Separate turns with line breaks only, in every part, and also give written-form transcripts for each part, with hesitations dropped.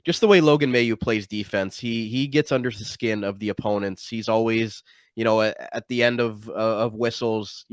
just the way Logan Mailloux plays defense. He gets under the skin of the opponents. He's always, at the end of whistles,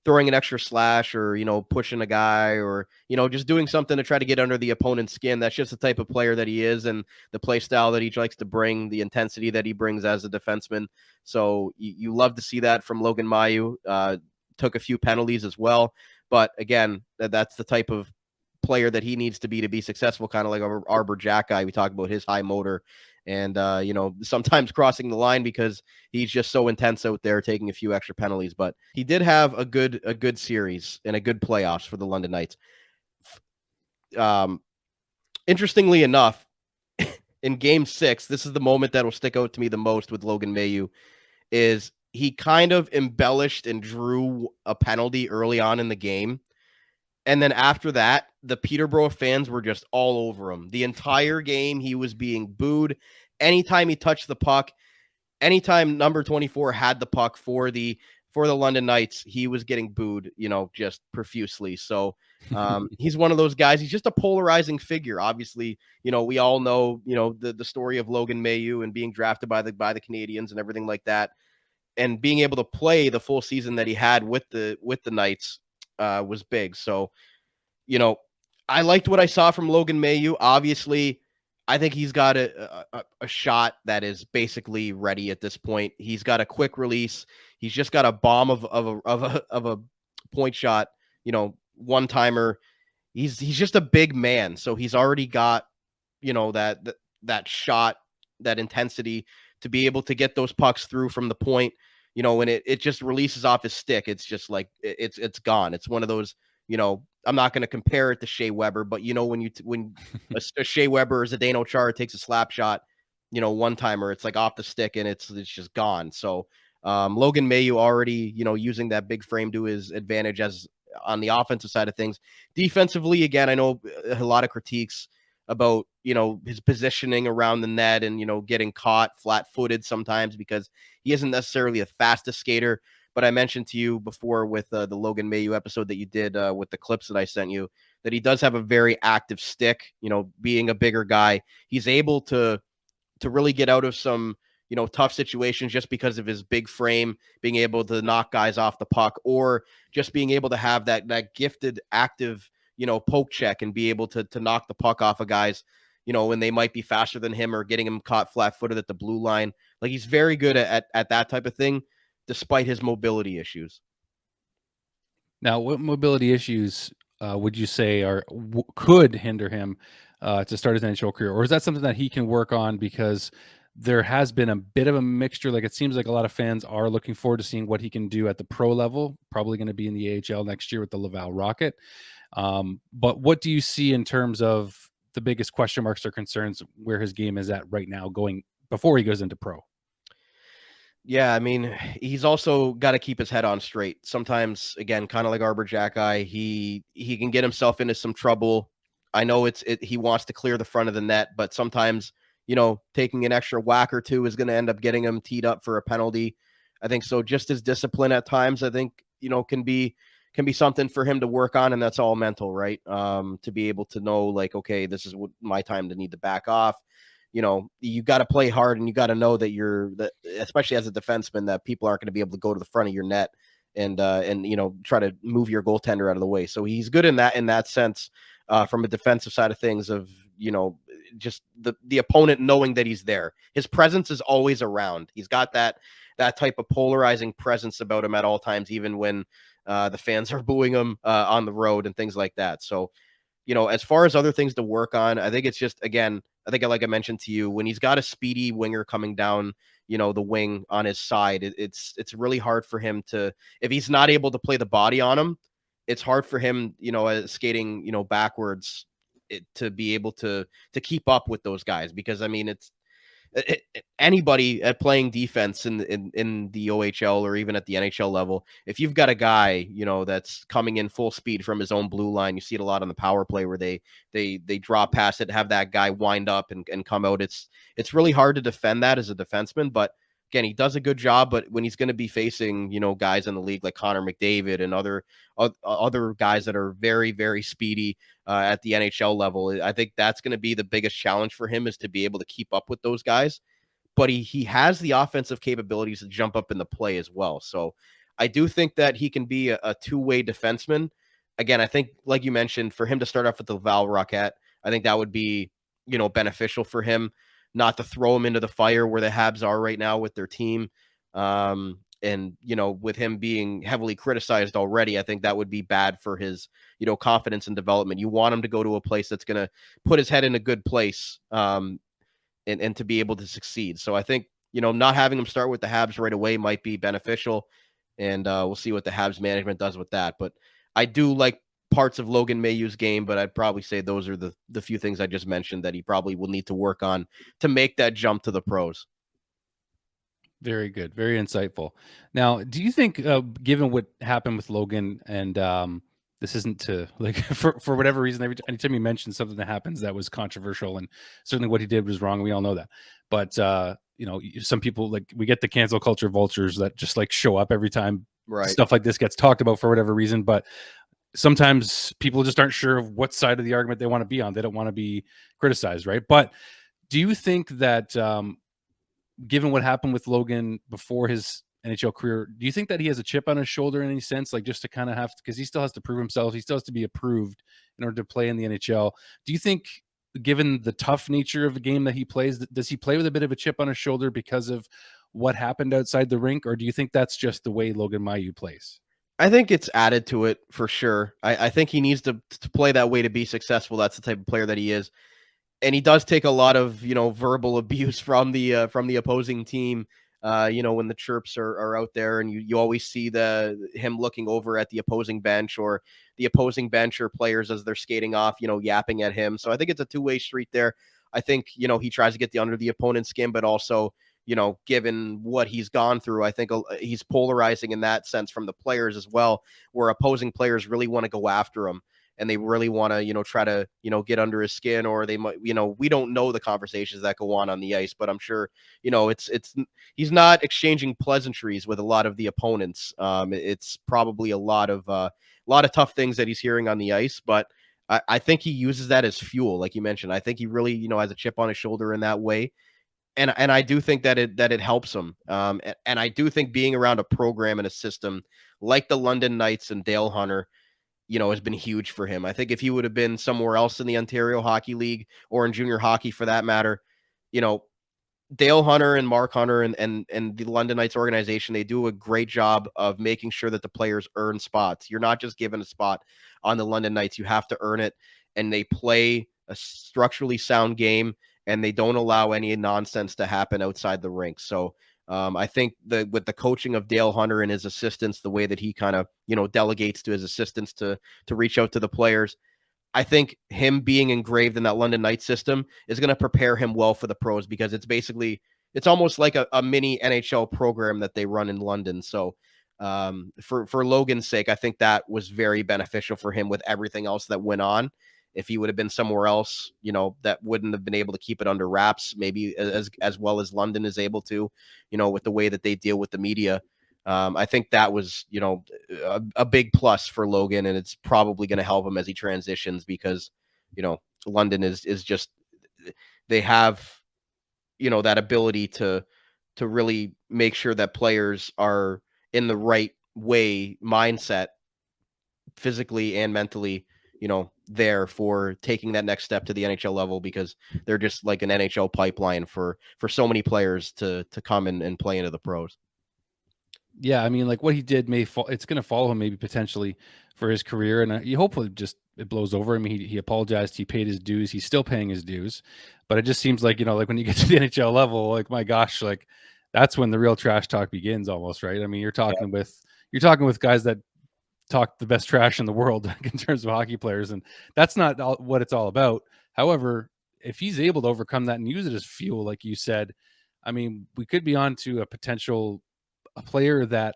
throwing an extra slash or, pushing a guy or, just doing something to try to get under the opponent's skin. That's just the type of player that he is and the play style that he likes to bring, the intensity that he brings as a defenseman. So you love to see that from Logan Mailloux. Took a few penalties as well. But again, that's the type of player that he needs to be successful, kind of like our Arbor Jack guy. We talk about his high motor and, sometimes crossing the line because he's just so intense out there taking a few extra penalties. But he did have a good series and a good playoffs for the London Knights. Interestingly enough, in Game 6, this is the moment that will stick out to me the most with Logan Mailloux, is he kind of embellished and drew a penalty early on in the game. And then after that, the Peterborough fans were just all over him. The entire game, he was being booed. Anytime he touched the puck, anytime number 24 had the puck for the London Knights, he was getting booed, just profusely. So he's one of those guys. He's just a polarizing figure. Obviously, we all know, the story of Logan Mailloux and being drafted by the Canadiens and everything like that. And being able to play the full season that he had with the Knights was big. So, I liked what I saw from Logan Mailloux. Obviously, I think he's got a shot that is basically ready at this point. He's got a quick release. He's just got a bomb of a point shot, one timer. He's just a big man, so he's already got, that shot, that intensity to be able to get those pucks through from the point. When it just releases off his stick, it's just like it's gone. It's one of those, I'm not going to compare it to Shea Weber, but when a Shea Weber or Zdeno Chara takes a slap shot, one timer, it's like off the stick and it's just gone. So Logan Mailloux already, using that big frame to his advantage as on the offensive side of things. Defensively, again, I know a lot of critiques about, his positioning around the net and, getting caught flat-footed sometimes because he isn't necessarily the fastest skater. But I mentioned to you before with the Logan Mailloux episode that you did with the clips that I sent you, that he does have a very active stick, being a bigger guy. He's able to really get out of some, tough situations just because of his big frame, being able to knock guys off the puck or just being able to have that gifted, active, poke check and be able to knock the puck off of guys, when they might be faster than him or getting him caught flat-footed at the blue line. Like he's very good at that type of thing, despite his mobility issues.
Now, what mobility issues would you say could hinder him to start his NHL career? Or is that something that he can work on because there has been a bit of a mixture? Like it seems like a lot of fans are looking forward to seeing what he can do at the pro level, probably going to be in the AHL next year with the Laval Rocket. But what do you see in terms of the biggest question marks or concerns where his game is at right now going before he goes into pro?
Yeah, I mean, he's also got to keep his head on straight. Sometimes, again, kind of like Arbor Jack guy, he can get himself into some trouble. I know he wants to clear the front of the net, but sometimes, taking an extra whack or two is going to end up getting him teed up for a penalty. I think so. Just his discipline at times, I think, can be something for him to work on, and that's all mental, right? To be able to know, like, okay, this is my time to need to back off. You got to play hard and you got to know that especially as a defenseman, that people aren't going to be able to go to the front of your net and try to move your goaltender out of the way. So he's good in that sense, from a defensive side of things of, just the opponent knowing that he's there. His presence is always around. He's got that type of polarizing presence about him at all times, even when the fans are booing him on the road and things like that. So, as far as other things to work on, I think it's just, again, I think like I mentioned to you, when he's got a speedy winger coming down, the wing on his side, it's really hard for him to, if he's not able to play the body on him, it's hard for him, skating, backwards to be able to keep up with those guys. Because I mean, anybody at playing defense in the OHL or even at the NHL level, if you've got a guy, that's coming in full speed from his own blue line, you see it a lot on the power play where they draw past it, have that guy wind up and come out. It's really hard to defend that as a defenseman, but again, he does a good job, but when he's going to be facing, guys in the league like Connor McDavid and other guys that are very, very speedy at the NHL level, I think that's going to be the biggest challenge for him, is to be able to keep up with those guys. But he has the offensive capabilities to jump up in the play as well. So I do think that he can be a two-way defenseman. Again, I think, like you mentioned, for him to start off with the Val Roquette, I think that would be, beneficial for him, not to throw him into the fire where the Habs are right now with their team. And, with him being heavily criticized already, I think that would be bad for his, confidence and development. You want him to go to a place that's going to put his head in a good place, and to be able to succeed. So I think, not having him start with the Habs right away might be beneficial. And we'll see what the Habs management does with that. But I do like parts of Logan Mailloux's game, but I'd probably say those are the few things I just mentioned that he probably will need to work on to make that jump to the pros.
Very good. Very insightful. Now, do you think, given what happened with Logan, and this isn't to like for whatever reason, anytime you mention something that happens that was controversial, and certainly what he did was wrong, we all know that. But some people, like, we get the cancel culture vultures that just like show up every time
Right.
stuff like this gets talked about for whatever reason. But sometimes people just aren't sure of what side of the argument they want to be on. They don't want to be criticized, right? But do you think that, given what happened with Logan before his NHL career, do you think that he has a chip on his shoulder in any sense, like just to kind of have, because he still has to prove himself, he still has to be approved in order to play in the NHL? Do you think, given the tough nature of the game that he plays, does he play with a bit of a chip on his shoulder because of what happened outside the rink, or do you think that's just the way Logan Mailloux plays?
I think it's added to it for sure. I think he needs to play that way to be successful. That's the type of player that he is. And he does take a lot of, verbal abuse from the opposing team. When the chirps are out there, and you always see him looking over at the opposing bench, or the opposing bench or players as they're skating off, yapping at him. So I think it's a two-way street there. I think, he tries to get under the opponent's skin, but also, given what he's gone through, I think he's polarizing in that sense from the players as well, where opposing players really want to go after him, and they really want to, try to, get under his skin, or they might, we don't know the conversations that go on the ice, but I'm sure, he's not exchanging pleasantries with a lot of the opponents. It's probably a lot of tough things that he's hearing on the ice, but I think he uses that as fuel, like you mentioned. I think he really, has a chip on his shoulder in that way. And I do think that it helps him. And I do think being around a program and a system like the London Knights and Dale Hunter, has been huge for him. I think if he would have been somewhere else in the Ontario Hockey League, or in junior hockey for that matter, you know, Dale Hunter and Mark Hunter and the London Knights organization, they do a great job of making sure that the players earn spots. You're not just given a spot on the London Knights, you have to earn it. And they play a structurally sound game, and they don't allow any nonsense to happen outside the rink. So I think that with the coaching of Dale Hunter and his assistants, the way that he kind of, delegates to his assistants to reach out to the players, I think him being engraved in that London Knights system is going to prepare him well for the pros, because it's almost like a mini NHL program that they run in London. So for Logan's sake, I think that was very beneficial for him with everything else that went on. If he would have been somewhere else, that wouldn't have been able to keep it under wraps, maybe as well as London is able to, with the way that they deal with the media. I think that was, a big plus for Logan, and it's probably going to help him as he transitions, because, London is just, they have, that ability to really make sure that players are in the right way mindset, physically and mentally, there for taking that next step to the NHL level, because they're just like an NHL pipeline for so many players to come and play into the pros.
Yeah, I mean, like, what he did it's going to follow him maybe potentially for his career, and you hopefully just it blows over. I mean, he apologized, he paid his dues, he's still paying his dues, but it just seems like, like when you get to the NHL level, like, my gosh, like, that's when the real trash talk begins, almost, right? I mean, you're talking with guys that talk the best trash in the world in terms of hockey players, and that's not what it's all about. However, if he's able to overcome that and use it as fuel, like you said, I mean, we could be on to a player that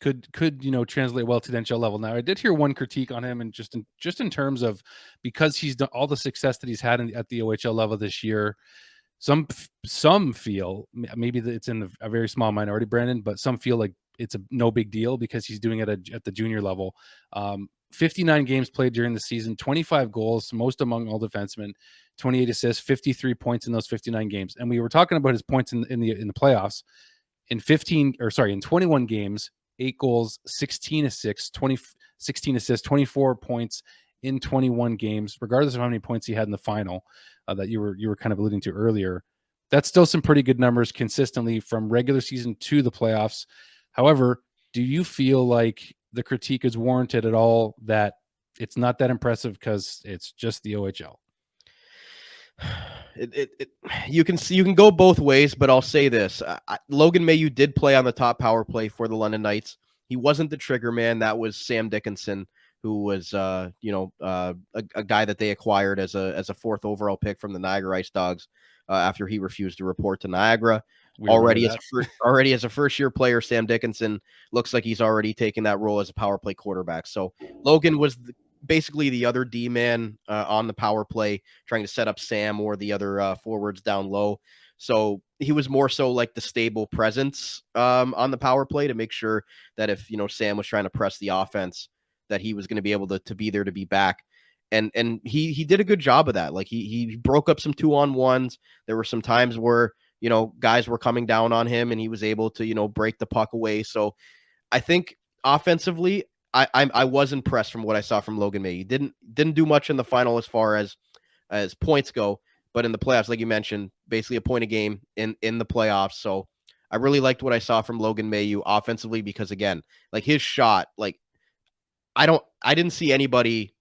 could translate well to the NHL level. Now, I did hear one critique on him, and just in terms of, because he's done all the success that he's had at the OHL level this year, some feel maybe it's in a very small minority, Brandon, but some feel like it's a no big deal because he's doing it at the junior level. 59 games played during the season, 25 goals, most among all defensemen, 28 assists, 53 points in those 59 games. And we were talking about his points in the playoffs. In 21 games, 8 goals, 16 assists, 16 assists, 24 points in 21 games, regardless of how many points he had in the final that you were kind of alluding to earlier. That's still some pretty good numbers consistently from regular season to the playoffs. However, do you feel like the critique is warranted at all that it's not that impressive because it's just the OHL?
You can go both ways, but I'll say this: Logan Mailloux did play on the top power play for the London Knights. He wasn't the trigger man. That was Sam Dickinson, who was a guy that they acquired as a fourth overall pick from the Niagara Ice Dogs after he refused to report to Niagara. Already as a first year player, Sam Dickinson looks like he's already taken that role as a power play quarterback. So Logan was basically the other D man on the power play, trying to set up Sam or the other forwards down low. So he was more so like the stable presence on the power play to make sure that if Sam was trying to press the offense, that he was going to be able to be there to be back. And he did a good job of that. Like he broke up some 2-on-1s. There were some times where guys were coming down on him, and he was able to break the puck away. So I think offensively, I was impressed from what I saw from Logan Mailloux. He didn't do much in the final as far as points go, but in the playoffs, like you mentioned, basically a point a game in the playoffs. So I really liked what I saw from Logan Mailloux offensively because, again, like his shot, like I didn't see anybody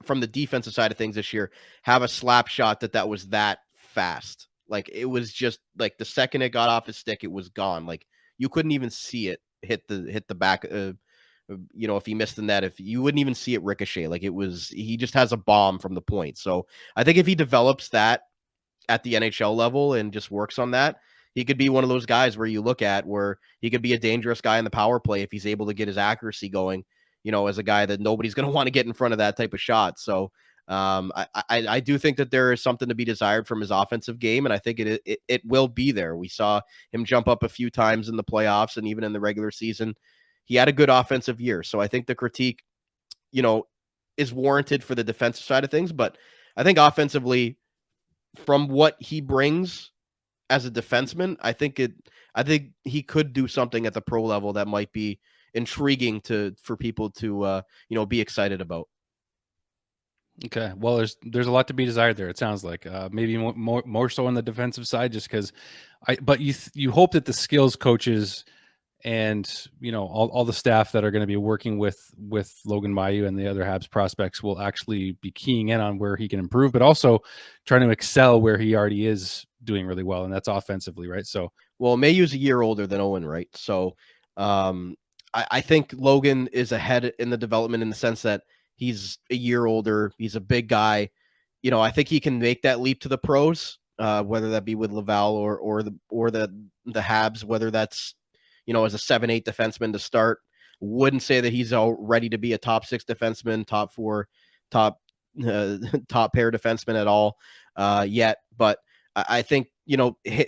from the defensive side of things this year have a slap shot that was that fast. Like it was just like the second it got off his stick, it was gone. Like you couldn't even see it hit the back. If he missed the net, if you wouldn't even see it ricochet, like he just has a bomb from the point. So I think if he develops that at the NHL level and just works on that, he could be one of those guys where you look at where he could be a dangerous guy in the power play if he's able to get his accuracy going, as a guy that nobody's going to want to get in front of that type of shot. So I do think that there is something to be desired from his offensive game, and I think it will be there. We saw him jump up a few times in the playoffs and even in the regular season. He had a good offensive year. So I think the critique, is warranted for the defensive side of things, but I think offensively, from what he brings as a defenseman, I think he could do something at the pro level that might be intriguing for people to be excited about.
Okay, well, there's a lot to be desired there. It sounds like maybe more so on the defensive side, just because but you hope that the skills coaches and all the staff that are going to be working with Logan Mailloux and the other Habs prospects will actually be keying in on where he can improve, but also trying to excel where he already is doing really well, and that's offensively, right? So,
well, Mayhew's a year older than Owen, right? So, I think Logan is ahead in the development in the sense that he's a year older. He's a big guy. I think he can make that leap to the pros, whether that be with Laval or the Habs, whether that's as a 7-8 defenseman to start. Wouldn't say that he's all ready to be a top 6 defenseman, top 4, top pair defenseman at all yet. But I think,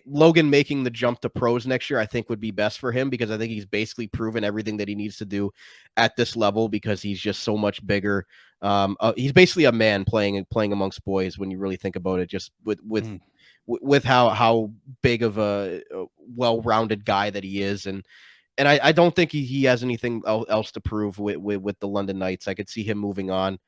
Logan making the jump to pros next year, I think would be best for him because I think he's basically proven everything that he needs to do at this level because he's just so much bigger. He's basically a man playing amongst boys when you really think about it, just with how big of a well-rounded guy that he is. And I don't think he has anything else to prove with the London Knights. I could see him moving on.